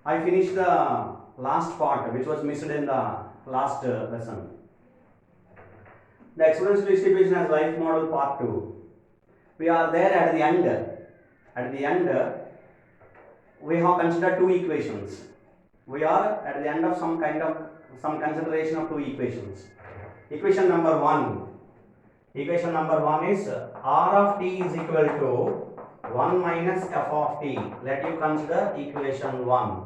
I finished the last part which was missed in the last lesson. The exponential distribution as life model part 2. We are there at the end. At the end, we have considered two equations. We are at the end of some consideration of two equations. Equation number 1. Equation number 1 is r of t is equal to 1 minus f of t. Let you consider equation 1.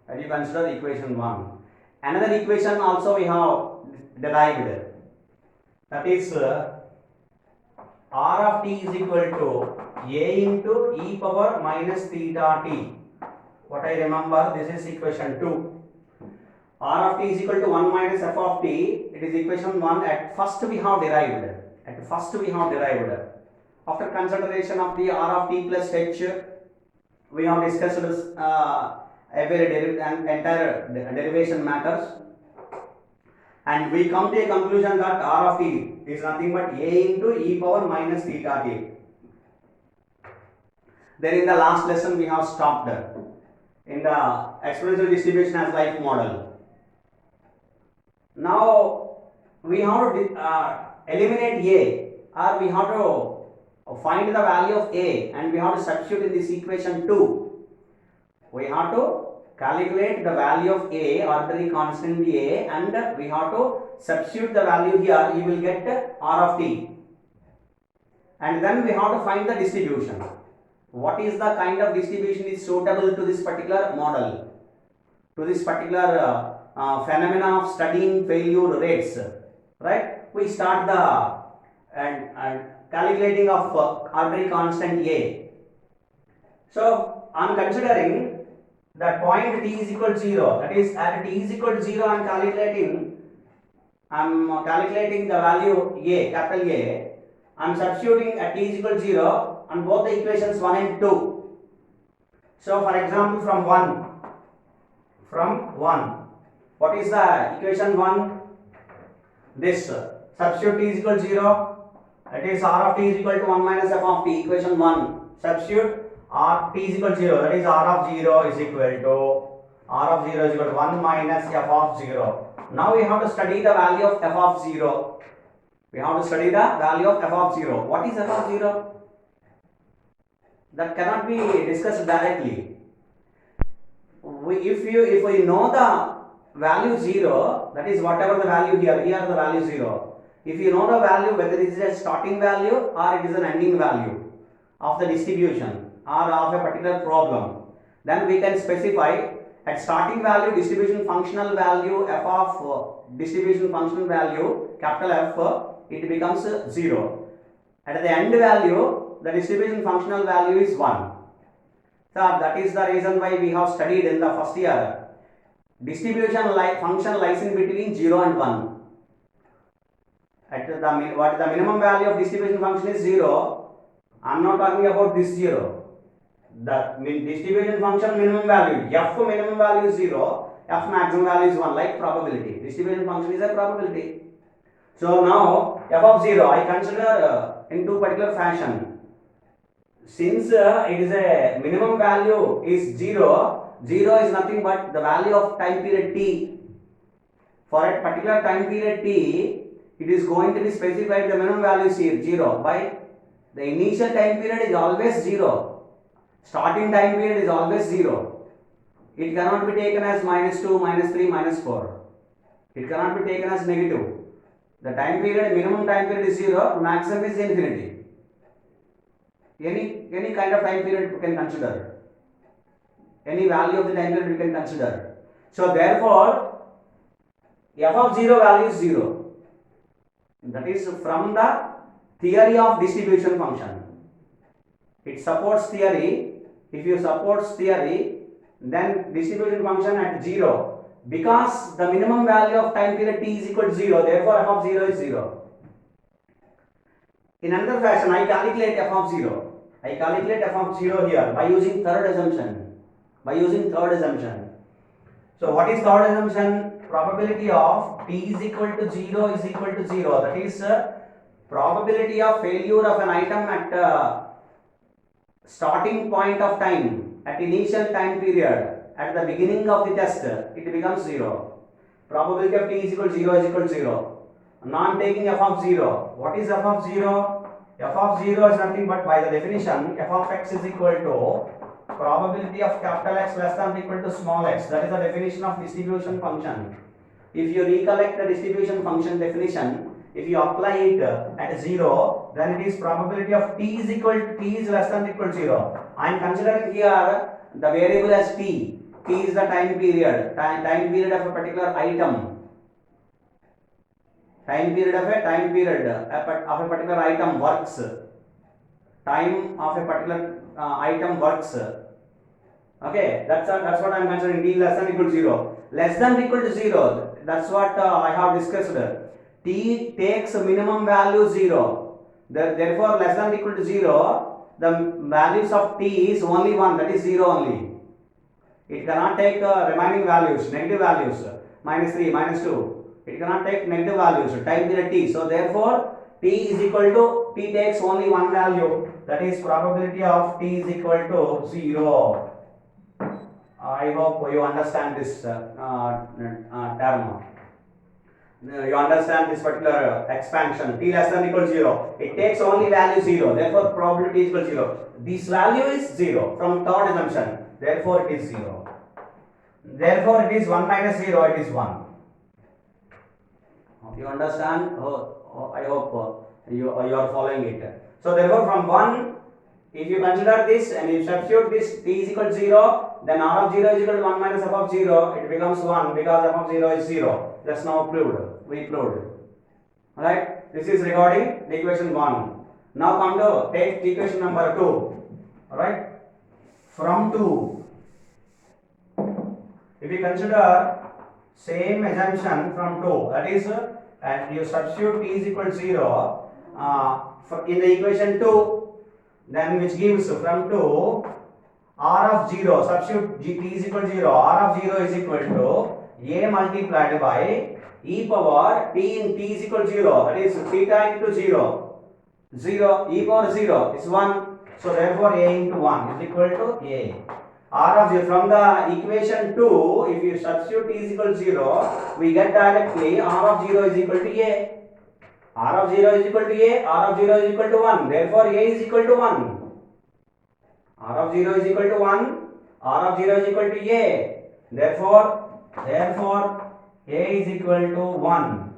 Let you consider equation 1. Another equation also we have derived. That is r of t is equal to a into e power minus theta t. What I remember, this is equation 2. R of t is equal to 1 minus f of t. It is equation 1. At first we have derived. After consideration of the r of t plus h, we have discussed entire derivation matters, and we come to a conclusion that r of t is nothing but a into e power minus theta t. Then in the last lesson we have stopped in the exponential distribution as life model. Now we have to eliminate a, or we have to find the value of a, and we have to substitute in this equation 2. We have to calculate the value of a, arbitrary constant a, and we have to substitute the value here. You will get r of t, and then we have to find the distribution. What is the kind of distribution is suitable to this particular model, to this particular phenomena of studying failure rates, right? We start the calculating of arbitrary constant a. So I am considering that point t is equal to 0. That is, at t is equal to 0, I am calculating the value a, capital A. I am substituting at t is equal to 0 on both the equations 1 and 2. So for example, from 1, what is the equation 1? This substitute t is equal to 0. That is, r of t is equal to 1 minus f of t. Equation 1, substitute r t is equal to 0. That is, r of 0 is equal to 1 minus f of 0. Now we have to study the value of f of 0. What is f of 0? That cannot be discussed directly. If we know the value 0, that is whatever the value here the value 0. If you know the value, whether it is a starting value or it is an ending value of the distribution or of a particular problem, then we can specify at starting value distribution functional value f of distribution functional value capital F, it becomes 0. At the end value, the distribution functional value is 1. So that is the reason why we have studied in the first year. Distribution function lies in between 0 and 1. At what the minimum value of distribution function is 0. I am not talking about this 0. The distribution function minimum value, f minimum value is 0, f maximum value is 1, like probability. Distribution function is a probability. So now f of 0 I consider in two particular fashion. Since it is a minimum value is 0, 0 is nothing but the value of time period t. For a particular time period t, it is going to be specified the minimum value is 0 by the initial time period is always 0. Starting time period is always 0. It cannot be taken as -2, -3, -4. It cannot be taken as negative. The time period, minimum time period is 0, maximum is infinity. Any kind of time period you can consider. Any value of the time period you can consider. So therefore, f of 0 value is 0. That is from the theory of distribution function. It supports theory. If you supports theory, then distribution function at 0, because the minimum value of time period t is equal to 0, therefore f of 0 is 0. In another fashion, I calculate f of 0. I calculate f of 0 here by using third assumption. So what is third assumption? Probability of t is equal to 0 is equal to 0. That is probability of failure of an item at starting point of time, at initial time period at the beginning of the test, it becomes 0. Probability of t is equal to 0 is equal to 0. Now I am taking f of 0. What is f of 0? F of 0 is nothing but, by the definition, f of x is equal to probability of capital X less than or equal to small x. That is the definition of distribution function. If you recollect the distribution function definition, if you apply it at 0, then it is probability of t is equal to t is less than or equal to 0. I am considering here the variable as t. T is the time period. Time period of a particular item. Time period of a particular item works. Time of a particular item works. Okay, that's what I am considering. T less than or equal to 0. Less than or equal to 0. That's what I have discussed. T takes minimum value 0. Therefore, less than or equal to 0, the values of t is only 1. That is 0 only. It cannot take remaining values, negative values, minus 3, minus 2. It cannot take negative values, time period t. So therefore, t is equal to, t takes only one value. That is probability of t is equal to 0. I hope you understand this term. You understand this particular expansion. T less than or equal to 0. It takes only value 0. Therefore, probability is equal to 0. This value is 0 from third assumption. Therefore, it is 0. Therefore, it is 1 minus 0. It is 1. You understand? I hope you are following it. So, therefore, from 1, if you consider this and you substitute this t is equal to 0, then r of 0 is equal to 1 minus f of 0. It becomes 1 because f of 0 is 0. Just now proved. We proved. Alright? This is regarding the equation 1. Now come to take equation number 2. Alright? From 2, if you consider same assumption from 2, that is, and you substitute t is equal to 0 in the equation 2, then which gives from 2 r of 0, substitute t is equal to 0, r of 0 is equal to a multiplied by e power t in t is equal to 0, that is theta into 0, e power 0 is 1. So therefore, a into 1 is equal to a. R of 0, from the equation 2, if you substitute t is equal to 0, we get directly r of 0 is equal to a. R of 0 is equal to a, r of 0 is equal to 1. Therefore, a is equal to 1. R of 0 is equal to 1, r of 0 is equal to a. Therefore, a is equal to 1.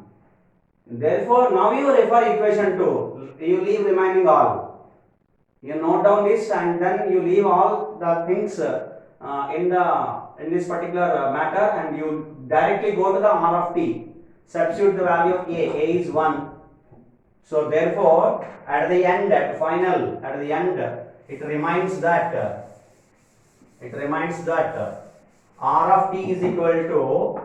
Therefore, now you refer equation 2. You leave remaining all. You note down this and then you leave all the things in this particular matter and you directly go to the r of t. Substitute the value of a is 1. So therefore, at the end, it remains that r of t is equal to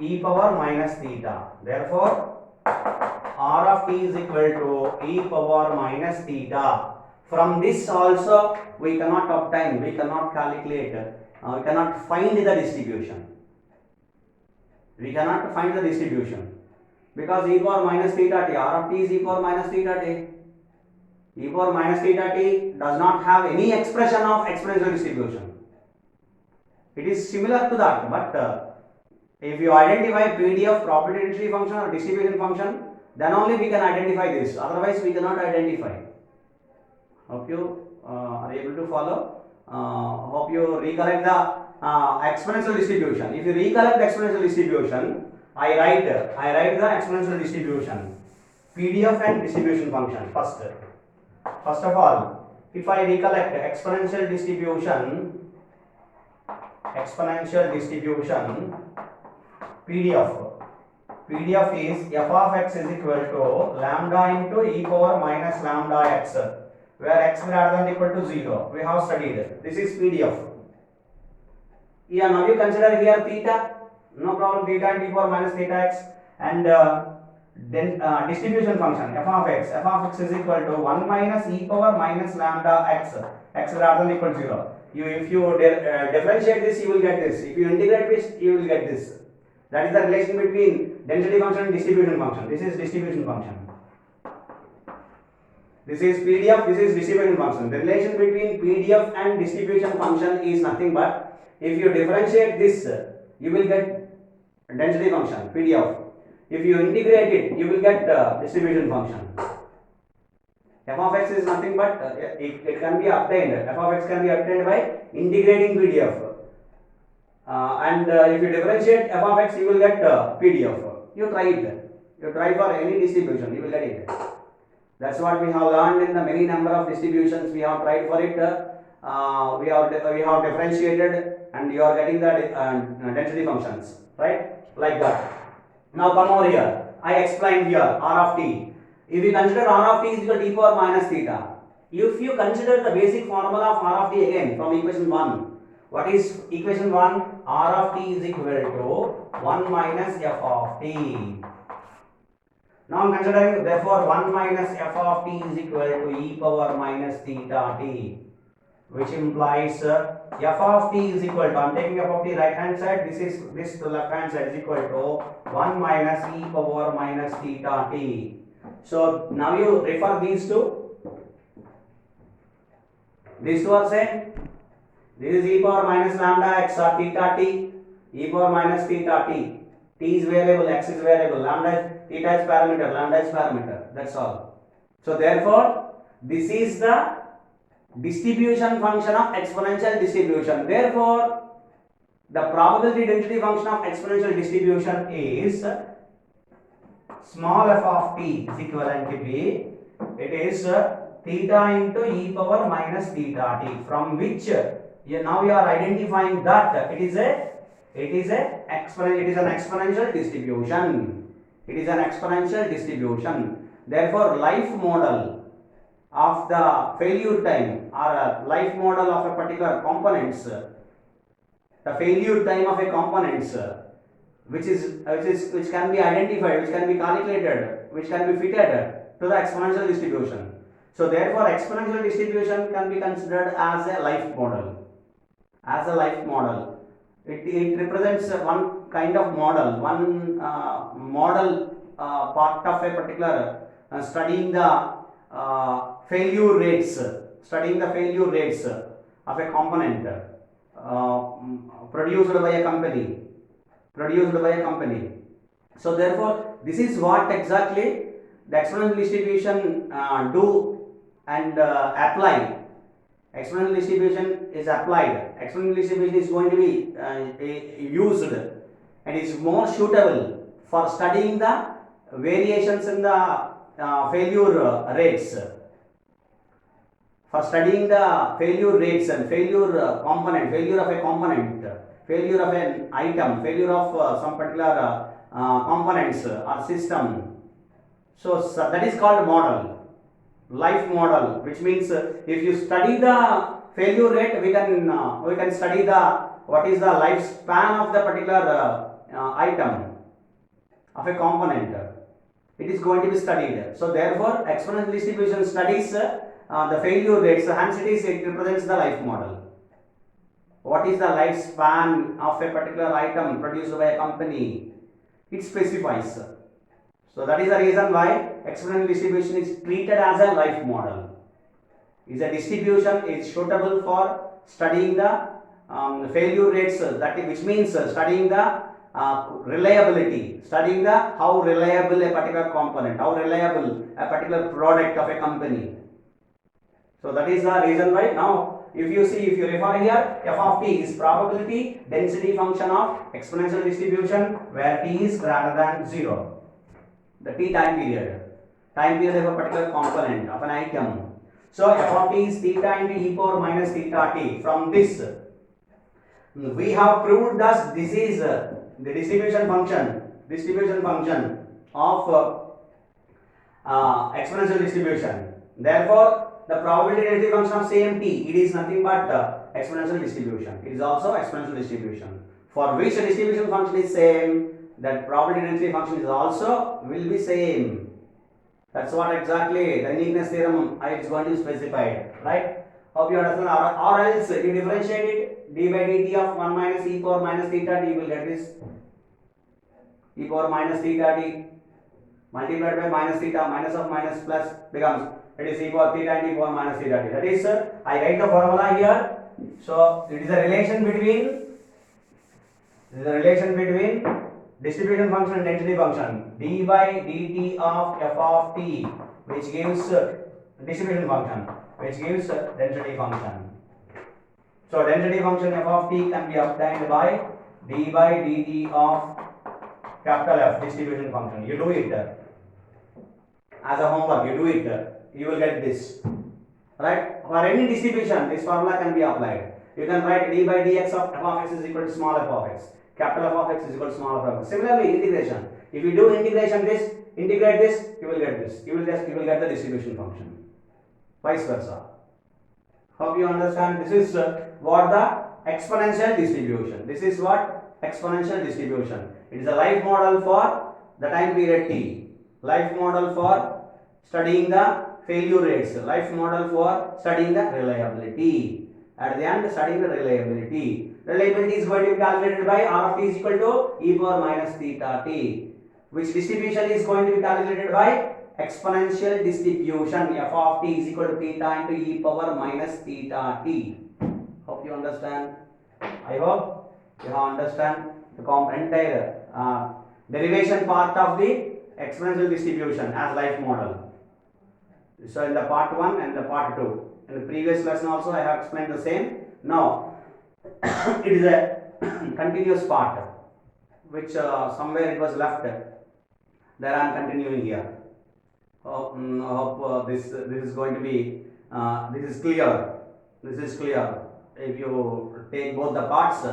e power minus theta. Therefore, r of t is equal to e power minus theta. From this also we cannot obtain, we cannot calculate, we cannot find the distribution. We cannot find the distribution because e power minus theta t, r of t is e power minus theta t. E power minus theta t does not have any expression of exponential distribution. It is similar to that, but if you identify PDF probability density function or distribution function, then only we can identify this. Otherwise, we cannot identify. Hope you are able to follow. Hope you recollect the exponential distribution. If you recollect the exponential distribution, I write the exponential distribution, PDF and distribution function first. First of all, if I recollect exponential distribution, PDF is f of x is equal to lambda into e power minus lambda x, where x greater than or equal to 0. We have studied. This is PDF. Yeah, now you consider here theta. No problem. Theta and e power minus theta x, and then distribution function f of x is equal to 1 minus e power minus lambda x greater than or equal to 0. If you differentiate this, you will get this. If you integrate this, you will get this. That is the relation between density function and distribution function. This is distribution function. This is PDF, this is distribution function. The relation between PDF and distribution function is nothing but if you differentiate this, you will get density function PDF. If you integrate it, you will get distribution function. F of x is nothing but it can be obtained. F of x can be obtained by integrating PDF. And if you differentiate f of x, you will get PDF. You try it. You try for any distribution, you will get it. That's what we have learned in the many number of distributions. We have tried for it. We have differentiated, and you are getting the density functions, right? Like that. Now come over here. I explained here r of t. If you consider r of t is equal to e power minus theta. If you consider the basic formula of r of t again from equation 1. What is equation 1? R of t is equal to 1 minus f of t. Now I am considering, therefore 1 minus f of t is equal to e power minus theta t, which implies f of t is equal to, I am taking f of t right hand side, this to left hand side is equal to 1 minus e power minus theta t. So now you refer these two. These two are same. This is e power minus lambda x or theta t, e power minus theta t. T is variable, x is variable, theta is parameter, lambda is parameter. That's all. So therefore, this is the distribution function of exponential distribution. Therefore, the probability density function of exponential distribution is small f of t is equivalent to b. It is theta into e power minus theta t, from which now you are identifying that it is an exponential distribution. It is an exponential distribution. Therefore, life model of the failure time, or a life model of a particular components, the failure time of a components, which can be identified, which can be calculated, which can be fitted to the exponential distribution. So therefore, exponential distribution can be considered as a life model. As a life model, it represents one kind of model, one model part of a particular studying the failure rates, of a component produced by a company. So therefore, this is what exactly the exponential distribution do and apply. Exponential distribution is applied. Exponential distribution is going to be used, and is more suitable for studying the variations in the failure rates. For studying the failure rates and failure component, failure of a component, failure of an item, failure of some particular components or system. So that is called model. Life model, which means if you study the failure rate, we can study what is the lifespan of the particular item of a component. It is going to be studied. So therefore, exponential distribution studies the failure rates. Hence, it represents the life model. What is the lifespan of a particular item produced by a company? It specifies. So that is the reason why exponential distribution is treated as a life model. Is a distribution is suitable for studying the failure rates, which means studying the reliability, studying the how reliable a particular component, how reliable a particular product of a company. So that is the reason why now if you refer here, f of t is probability density function of exponential distribution where t is greater than 0. The t time period of a particular component of an item. So f of t is theta into e power minus theta t. From this, we have proved that this is the distribution function of exponential distribution. Therefore, the probability density function of same t, it is nothing but exponential distribution. It is also exponential distribution. For which the distribution function is same, that probability density function is also will be same. That's what exactly the uniqueness theorem is going to specify, right? Hope you understand. Or else you differentiate it, d by dt of 1 minus e power minus theta t, you will get this e power minus theta t multiplied by minus theta, minus of minus plus becomes, it is e power theta and e power minus theta t. That is, I write the formula here. So it is a relation between This is the relation between distribution function and density function. d by dt of f of t, which gives distribution function, which gives density function. So density function f of t can be obtained by d by dt of capital F, distribution function. You do it as a homework. You do it. You will get this. Right? For any distribution, this formula can be applied. You can write d by dx of f of x is equal to small f of x. Capital F of x is equal to small f of x. Similarly, integration. If you do integration this, integrate this, you will get this. You will get the distribution function. Vice versa. Hope you understand. This is what the exponential distribution. This is what exponential distribution. It is a life model for the time period t. Life model for studying the failure rates. Life model for studying the reliability. At the end, studying the reliability. Reliability is going to be calculated by r of t is equal to e power minus theta t. Which distribution is going to be calculated by exponential distribution. F of t is equal to theta into e power minus theta t. Hope you understand. I hope you have understand the entire derivation part of the exponential distribution as life model. So in the part 1 and the part 2. In the previous lesson also I have explained the same. Now it is a continuous part which somewhere it was left. There I am continuing here. Hope this is going to be this is clear. This is clear. If you take both the parts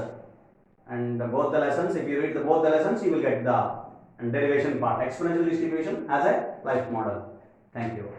and both the lessons, if you read both the lessons, you will get the derivation part, exponential distribution as a life model. Thank you.